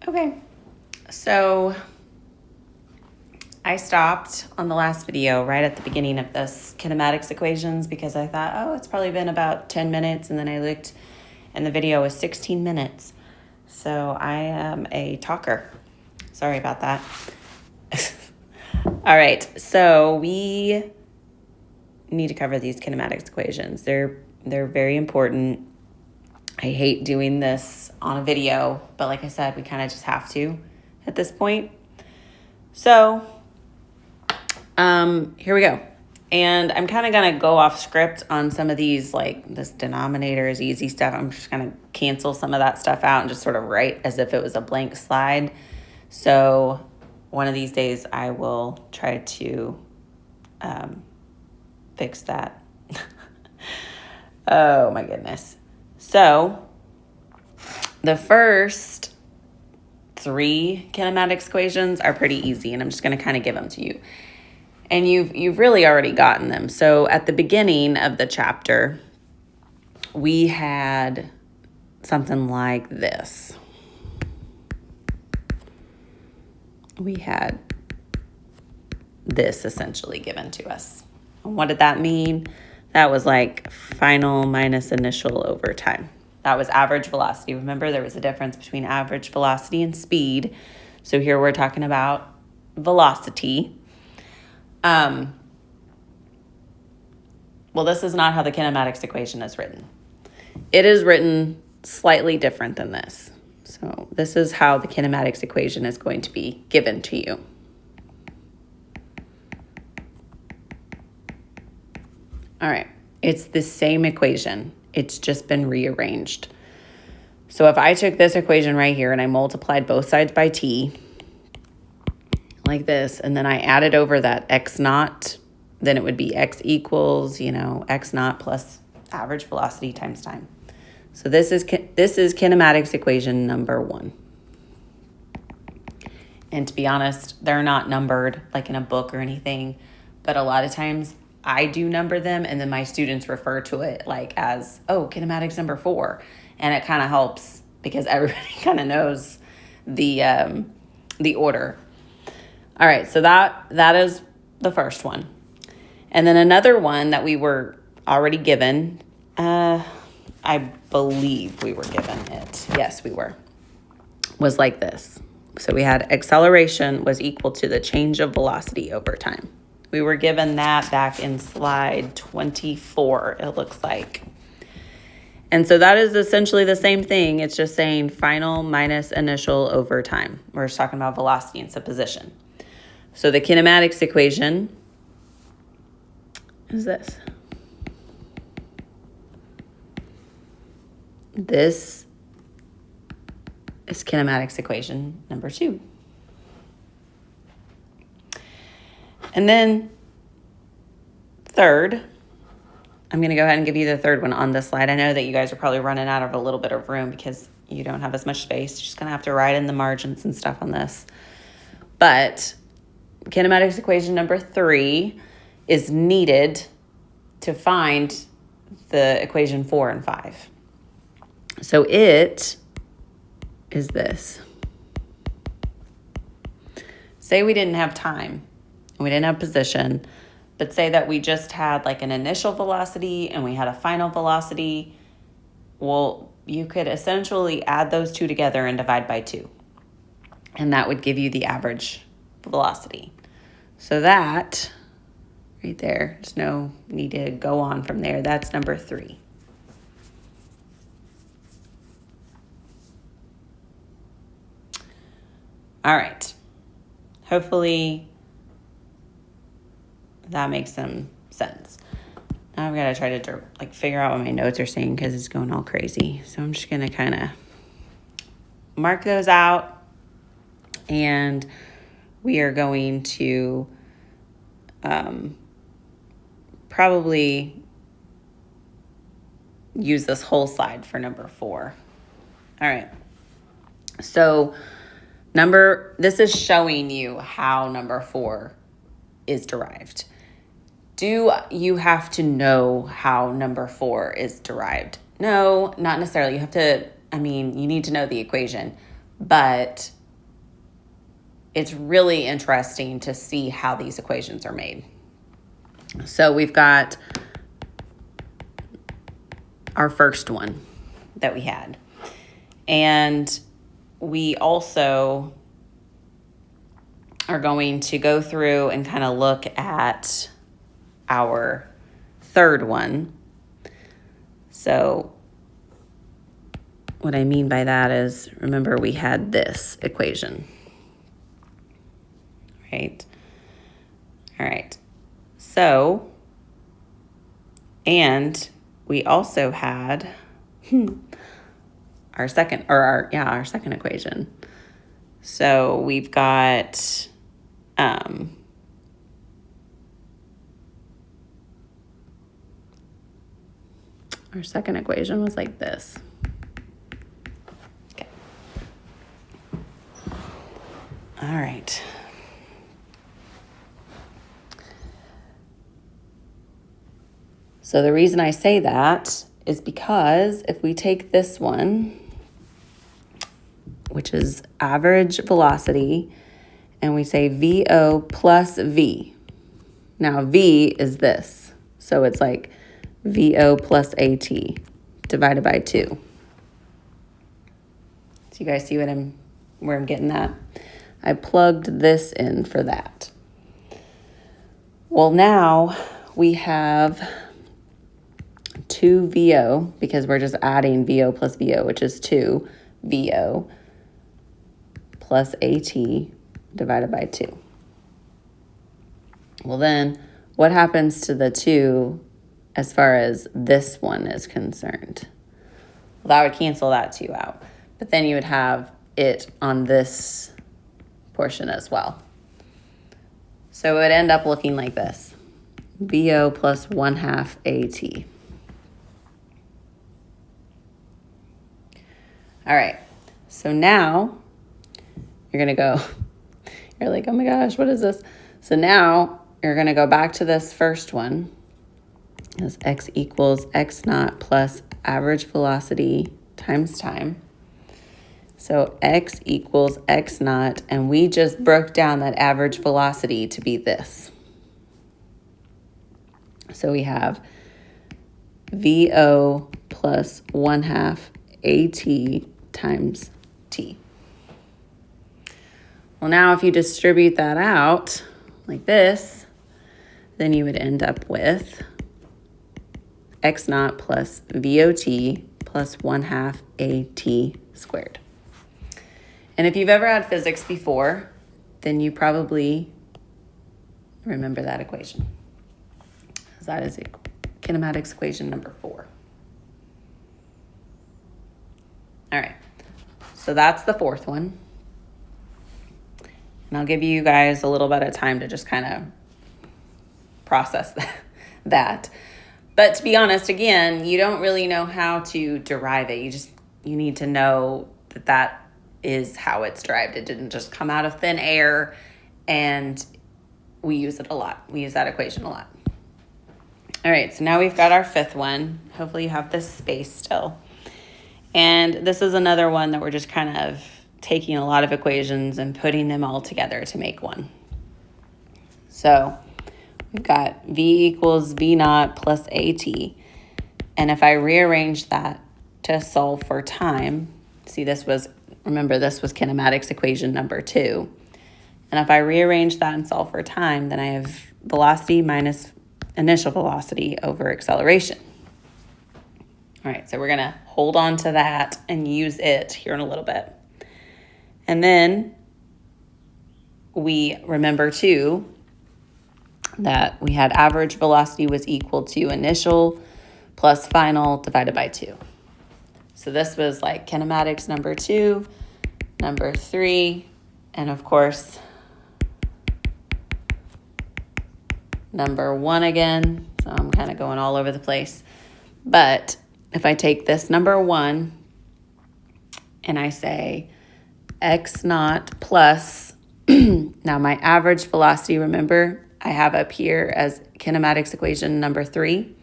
Okay, so I stopped on the last video right at the beginning of this kinematics equations because I thought, oh, it's probably been about 10 minutes. And then I looked and the video was 16 minutes. So I am a talker. Sorry about that. All right, so we need to cover these kinematics equations. They're very important. I hate doing this on a video, but like I said, we kind of just have to at this point. So here we go. And I'm kind of going to go off script on some of these, like this denominator is easy stuff. I'm just going to cancel some of that stuff out and just sort of write as if it was a blank slide. So one of these days I will try to fix that. Oh my goodness. So the first 3 kinematics equations are pretty easy, and I'm just going to kind of give them to you. And you've really already gotten them. So at the beginning of the chapter, we had something like this. We had this essentially given to us. And what did that mean? That was like final minus initial over time. That was average velocity. Remember, there was a difference between average velocity and speed. So here we're talking about velocity. Well, this is not how the kinematics equation is written. It is written slightly different than this. So this is how the kinematics equation is going to be given to you. All right, it's the same equation. It's just been rearranged. So if I took this equation right here and I multiplied both sides by t, like this, and then I added over that x naught, then it would be x equals, x naught plus average velocity times time. So this is kinematics equation number 1. And to be honest, they're not numbered like in a book or anything, but a lot of times I do number them, and then my students refer to it like as, oh, kinematics number 4. And it kind of helps because everybody kind of knows the order. All right, so that is the first one. And then another one that we were already given, I believe we were given it. Yes, we were. Was like this. So we had acceleration was equal to the change of velocity over time. We were given that back in slide 24, it looks like. And so that is essentially the same thing. It's just saying final minus initial over time. We're just talking about velocity and supposition. So the kinematics equation is this. This is kinematics equation number 2. And then third, I'm going to go ahead and give you the third one on this slide. I know that you guys are probably running out of a little bit of room because you don't have as much space. You're just going to have to write in the margins and stuff on this. But kinematics equation number 3 is needed to find the equation 4 and 5. So it is this. Say we didn't have time. We didn't have position, but say that we just had like an initial velocity and we had a final velocity. Well, you could essentially add those two together and divide by 2. And that would give you the average velocity. So that right there, there's no need to go on from there. That's number 3. All right. Hopefully that makes some sense. Now I've got to try to figure out what my notes are saying because it's going all crazy. So I'm just going to kind of mark those out, and we are going to probably use this whole slide for number 4. All right. So this is showing you how number 4 is derived. Do you have to know how number 4 is derived? No, not necessarily. You need to know the equation, but it's really interesting to see how these equations are made. So we've got our first one that we had. And we also are going to go through and kind of look at our third one. So what I mean by that is, remember we had this equation, right? All right. So, and we also had our second equation. So we've got our second equation was like this. Okay. All right. So the reason I say that is because if we take this one, which is average velocity, and we say VO plus V. Now V is this. So it's like VO plus AT divided by 2. So you guys see where I'm getting that? I plugged this in for that. Well, now we have 2 VO, because we're just adding VO plus VO, which is 2 VO plus AT divided by 2. Well, then what happens to the 2 as far as this one is concerned? Well, that would cancel that 2 out. But then you would have it on this portion as well. So it would end up looking like this. VO plus 1/2 AT. All right. So now you're going to go, you're like, oh my gosh, what is this? So now you're going to go back to this first one. As x equals x naught plus average velocity times time. So x equals x naught, and we just broke down that average velocity to be this. So we have VO plus 1/2 AT times T. Well, now if you distribute that out like this, then you would end up with x naught plus VOT plus 1/2 AT squared. And if you've ever had physics before, then you probably remember that equation. That is kinematics equation number 4. All right, so that's the fourth one. And I'll give you guys a little bit of time to just kind of process that. But to be honest, again, you don't really know how to derive it. You need to know that is how it's derived. It didn't just come out of thin air, and we use it a lot. We use that equation a lot. All right, so now we've got our fifth one. Hopefully you have this space still. And this is another one that we're just kind of taking a lot of equations and putting them all together to make one. So we've got V equals V naught plus AT. And if I rearrange that to solve for time, remember this was kinematics equation number 2. And if I rearrange that and solve for time, then I have velocity minus initial velocity over acceleration. All right, so we're going to hold on to that and use it here in a little bit. And then we remember too that we had average velocity was equal to initial plus final divided by 2. So this was like kinematics number 2, number 3, and of course number 1 again. So I'm kind of going all over the place. But if I take this number 1 and I say x naught plus, now my average velocity, remember, I have up here as kinematics equation number 3.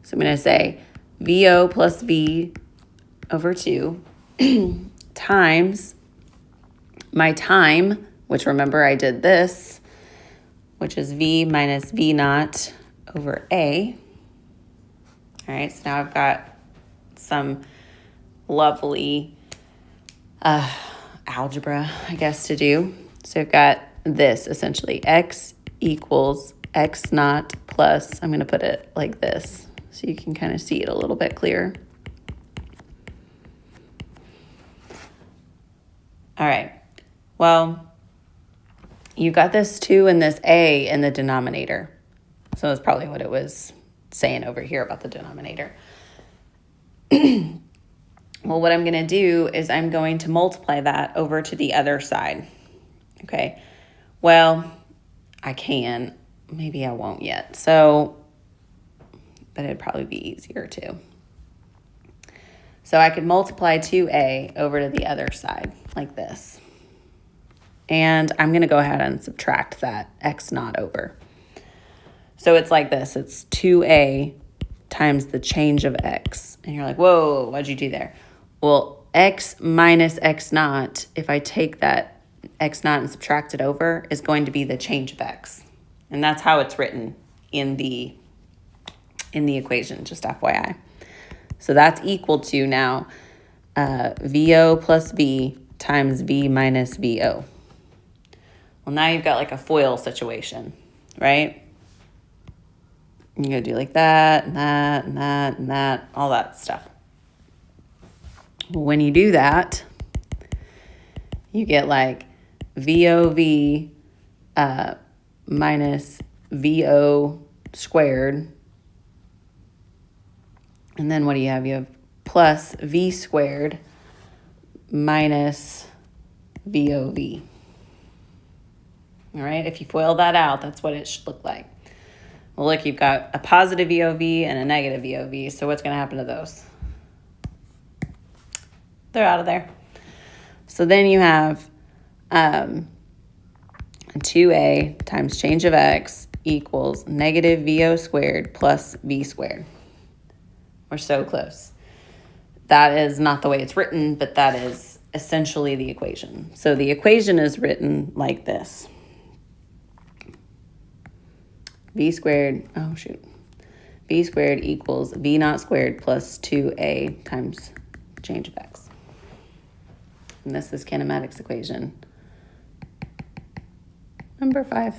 So I'm going to say VO plus V over 2 times my time, which remember I did this, which is V minus V naught over A. All right, so now I've got some lovely algebra, I guess, to do. So I've got this essentially, X equals X naught plus, I'm going to put it like this so you can kind of see it a little bit clearer. All right, well, you got this 2 and this A in the denominator. So that's probably what it was saying over here about the denominator. Well, what I'm going to do is I'm going to multiply that over to the other side. Okay, well, I can. Maybe I won't yet. So, but it'd probably be easier too. So I could multiply 2A over to the other side like this. And I'm going to go ahead and subtract that X naught over. So it's like this. It's 2A times the change of X. And you're like, whoa, what'd you do there? Well, X minus X naught, if I take that X naught and subtract it over, is going to be the change of X. And that's how it's written in the equation, just FYI. So that's equal to now VO plus V times V minus VO. Well, now you've got like a FOIL situation, right? You're going to do like that, and that, and that, and that, all that stuff. Well, when you do that, you get like VOV minus VO squared. And then what do you have? You have plus V squared minus VOV. All right, if you FOIL that out, that's what it should look like. Well, look, you've got a positive VOV and a negative VOV. So what's going to happen to those? They're out of there. So then you have 2A times change of X equals negative VO squared plus V squared. We're so close. That is not the way it's written, but that is essentially the equation. So the equation is written like this. V squared equals V naught squared plus 2A times change of X. And this is kinematics equation number 5.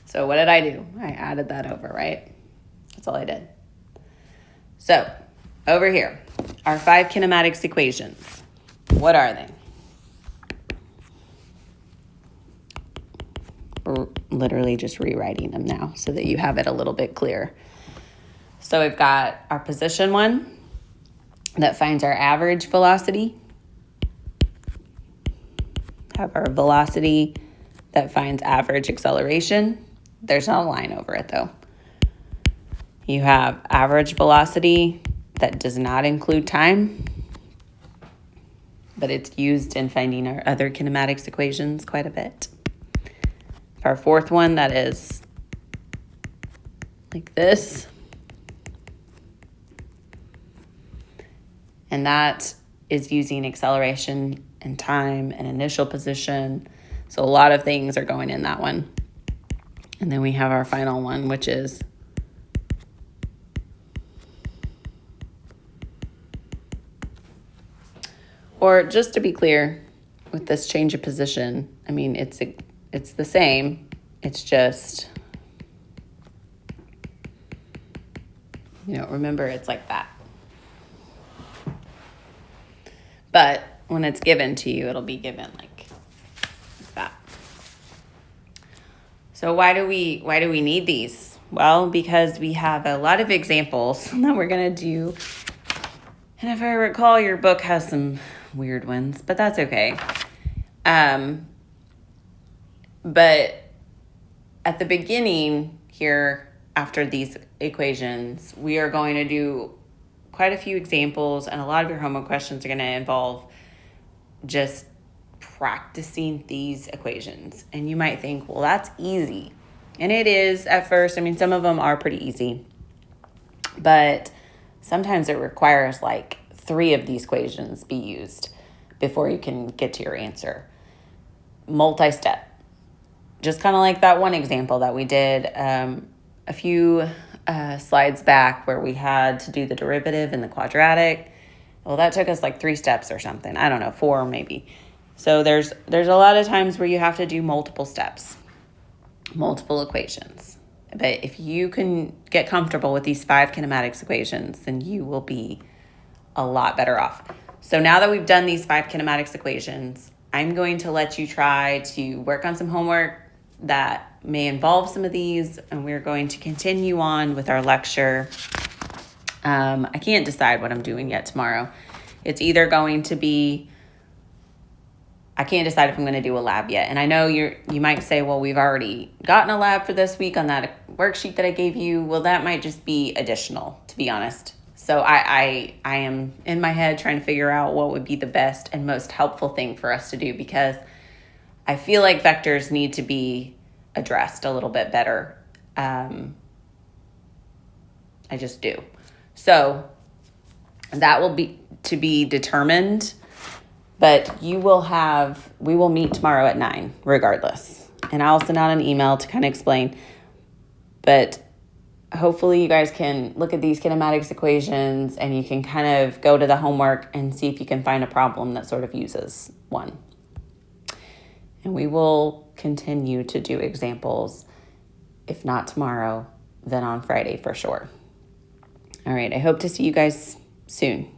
So what did I do? I added that over, right? That's all I did. So over here, our 5 kinematics equations. What are they? We're literally just rewriting them now so that you have it a little bit clearer. So we've got our position one that finds our average velocity. Have our velocity that finds average acceleration. There's not a line over it though. You have average velocity that does not include time, but it's used in finding our other kinematics equations quite a bit. Our 4th one that is like this. And that is using acceleration and time and initial position. So a lot of things are going in that one. And then we have our final one, which is or just to be clear with this change of position, I mean, it's the same. It's just, remember it's like that. But when it's given to you, it'll be given like that. So why do we need these? Well, because we have a lot of examples that we're going to do. And if I recall, your book has some weird ones, but that's okay. But at the beginning here, after these equations, we are going to do quite a few examples, and a lot of your homework questions are going to involve just practicing these equations. And you might think, well, that's easy. And it is at first. I mean, some of them are pretty easy, but sometimes it requires like 3 of these equations be used. before you can get to your answer. Multi-step. Just kind of like that one example that we did a few slides back where we had to do the derivative and the quadratic. Well, that took us like 3 steps or something. I don't know, 4 maybe. So there's a lot of times where you have to do multiple steps, multiple equations. But if you can get comfortable with these 5 kinematics equations, then you will be a lot better off. So now that we've done these 5 kinematics equations, I'm going to let you try to work on some homework that may involve some of these, and we're going to continue on with our lecture. I can't decide what I'm doing yet tomorrow. It's either going to be, I can't decide if I'm going to do a lab yet. And I know you might say, well, we've already gotten a lab for this week on that worksheet that I gave you. Well, that might just be additional, to be honest. So I am in my head trying to figure out what would be the best and most helpful thing for us to do, because I feel like vectors need to be addressed a little bit better. I just do. So that will be to be determined, but we will meet tomorrow at 9 regardless. And I'll send out an email to kind of explain, but hopefully you guys can look at these kinematics equations and you can kind of go to the homework and see if you can find a problem that sort of uses one. And we will continue to do examples, if not tomorrow, then on Friday for sure. All right, I hope to see you guys soon.